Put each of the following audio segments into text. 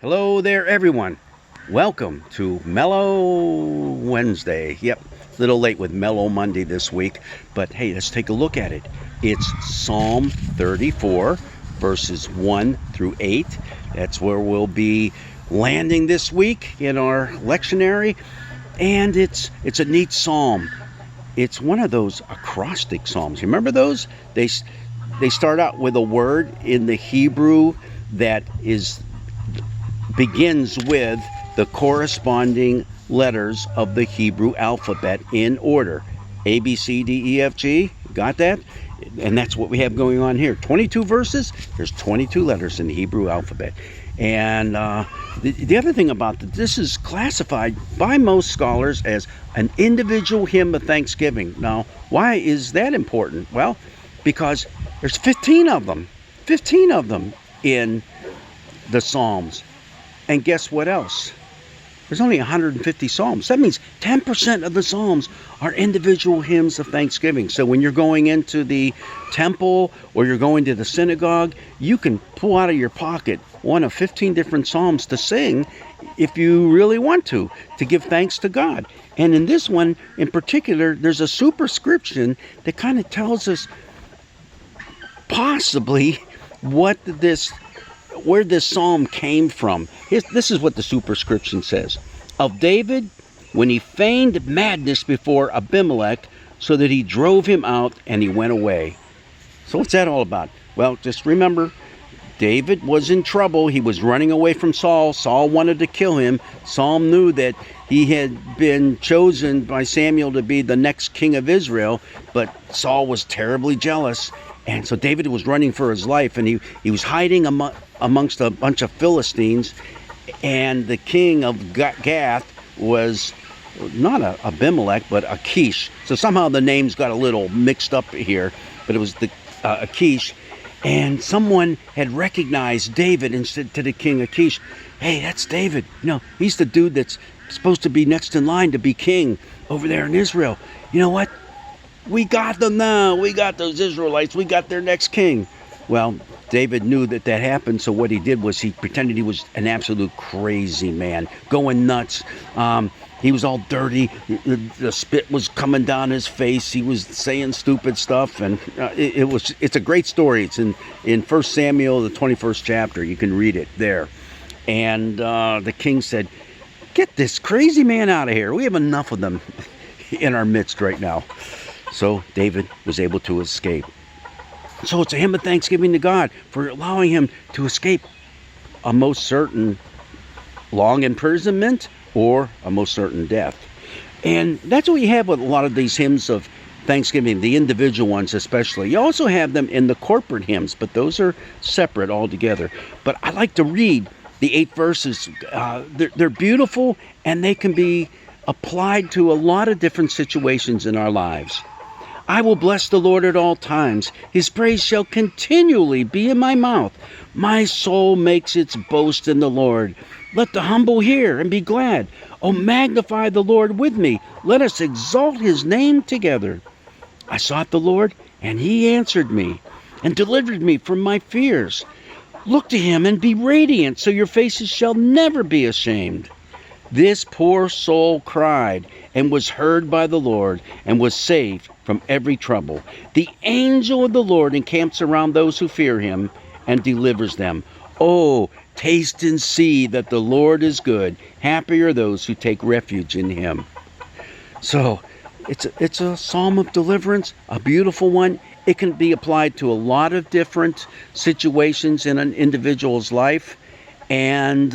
Hello there, everyone. Welcome to Mellow Wednesday. Yep, a little late with Mellow Monday this week, but hey, let's take a look at it. It's Psalm 34, verses 1 through 8. That's where we'll be landing this week in our lectionary, and it's a neat psalm. It's one of those acrostic psalms. You remember those? They start out with a word in the Hebrew that begins with the corresponding letters of the Hebrew alphabet in order. A, B, C, D, E, F, G. Got that? And that's what we have going on here. 22 verses. There's 22 letters in the Hebrew alphabet. And the other thing about this is classified by most scholars as an individual hymn of thanksgiving. Now, why is that important? Well, because there's 15 of them. 15 of them in the Psalms. And guess what else? There's only 150 Psalms. That means 10% of the Psalms are individual hymns of thanksgiving. So when you're going into the temple or you're going to the synagogue, you can pull out of your pocket one of 15 different Psalms to sing if you really want to give thanks to God. And in this one in particular, there's a superscription that kind of tells us possibly where this psalm came from. This is what the superscription says. Of David, when he feigned madness before Abimelech, so that he drove him out and he went away. So what's that all about? Well, just remember, David was in trouble. He was running away from Saul. Saul wanted to kill him. Saul knew that he had been chosen by Samuel to be the next king of Israel, but Saul was terribly jealous. And so David was running for his life, and he was hiding amongst a bunch of Philistines. And the king of Gath was not Abimelech, but Achish. So somehow the names got a little mixed up here, but it was the Achish. And someone had recognized David and said to the king Achish, "Hey, that's David. You know, he's the dude that's supposed to be next in line to be king over there in Israel. You know what? We got them now. We got those Israelites. We got their next king." Well, David knew that happened, so what he did was he pretended he was an absolute crazy man, going nuts. He was all dirty. The spit was coming down his face. He was saying stupid stuff, and it's a great story. It's in 1 Samuel, the 21st chapter. You can read it there. And the king said, "Get this crazy man out of here. We have enough of them in our midst right now." So David was able to escape. So it's a hymn of thanksgiving to God for allowing him to escape a most certain long imprisonment or a most certain death. And that's what you have with a lot of these hymns of thanksgiving, the individual ones especially. You also have them in the corporate hymns, but those are separate altogether. But I like to read the 8 verses. They're beautiful, and they can be applied to a lot of different situations in our lives. I will bless the Lord at all times. His praise shall continually be in my mouth. My soul makes its boast in the Lord. Let the humble hear and be glad. Oh, magnify the Lord with me. Let us exalt his name together. I sought the Lord, and he answered me and delivered me from my fears. Look to him and be radiant, so your faces shall never be ashamed. This poor soul cried and was heard by the Lord and was saved from every trouble. The angel of the Lord encamps around those who fear him and delivers them. Oh, taste and see that the Lord is good. Happy are those who take refuge in him. So it's a psalm of deliverance, a beautiful one. It can be applied to a lot of different situations in an individual's life, and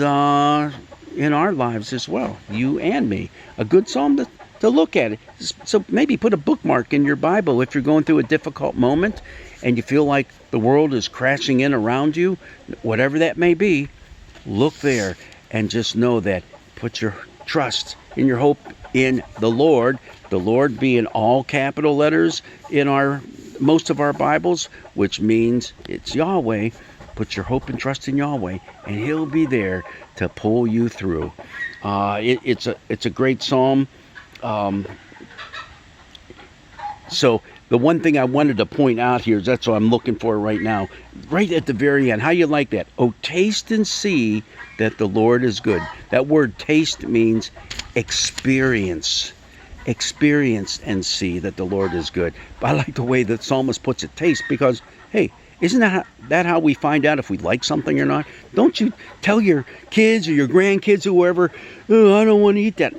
in our lives as well, you and me. A good psalm to look at. So maybe put a bookmark in your Bible if you're going through a difficult moment and you feel like the world is crashing in around you, whatever that may be. Look there and just know that. Put your trust and your hope in the Lord being all capital letters in most of our Bibles, which means it's Yahweh. Put your hope and trust in Yahweh, and he'll be there to pull you through. It's a great psalm. So the one thing I wanted to point out here is that's what I'm looking for right now. Right at the very end. How you like that? Oh, taste and see that the Lord is good. That word taste means experience. Experience and see that the Lord is good. But I like the way the psalmist puts it, taste, because, hey, isn't that how we find out if we like something or not? Don't you tell your kids or your grandkids or whoever, oh, I don't want to eat that.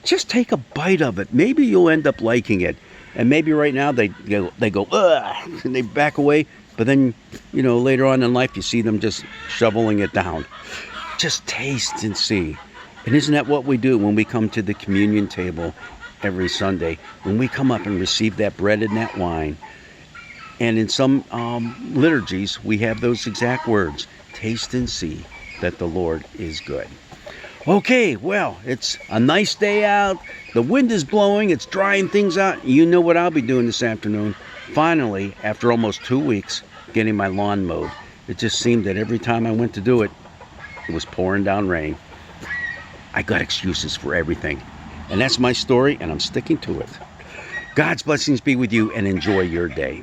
Just take a bite of it. Maybe you'll end up liking it. And maybe right now they go, ugh, and they back away. But then, later on in life, you see them just shoveling it down. Just taste and see. And isn't that what we do when we come to the communion table every Sunday? When we come up and receive that bread and that wine. And in some liturgies, we have those exact words. Taste and see that the Lord is good. Okay, well, it's a nice day out. The wind is blowing. It's drying things out. You know what I'll be doing this afternoon. Finally, after almost 2 weeks, getting my lawn mowed. It just seemed that every time I went to do it, it was pouring down rain. I got excuses for everything. And that's my story, and I'm sticking to it. God's blessings be with you, and enjoy your day.